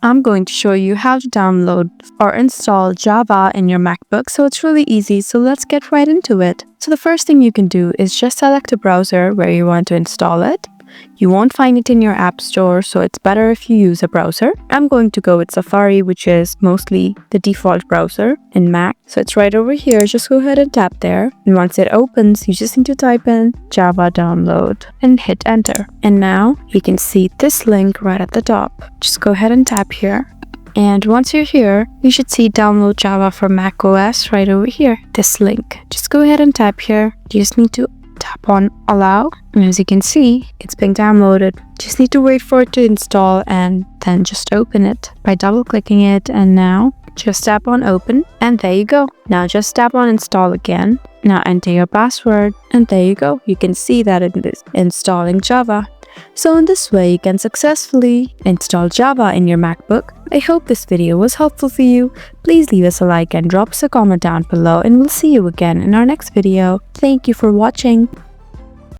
I'm going to show you how to download or install Java in your MacBook, so it's really easy, so let's get right into it. So the first thing you can do is just select a browser where you want to install it. You won't find it in your app store, so it's better if you use a browser. I'm going to go with Safari, which is mostly the default browser in Mac. So it's right over here. Just go ahead and tap there. And once it opens, you just need to type in Java download and hit enter. And now you can see this link right at the top. Just go ahead and tap here. And once you're here, you should see download Java for Mac OS right over here. This link. Just go ahead and tap here. You just need to tap on allow, and as you can see, it's being downloaded. Just need to wait for it to install and then just open it by double clicking it, and now just tap on open, and there you go. Now just tap on install again. Now enter your password, and there you go. You can see that it is installing Java. So in this way, you can successfully install Java in your MacBook. I hope this video was helpful for you. Please leave us a like and drop us a comment down below, and we'll see you again in our next video. Thank you for watching.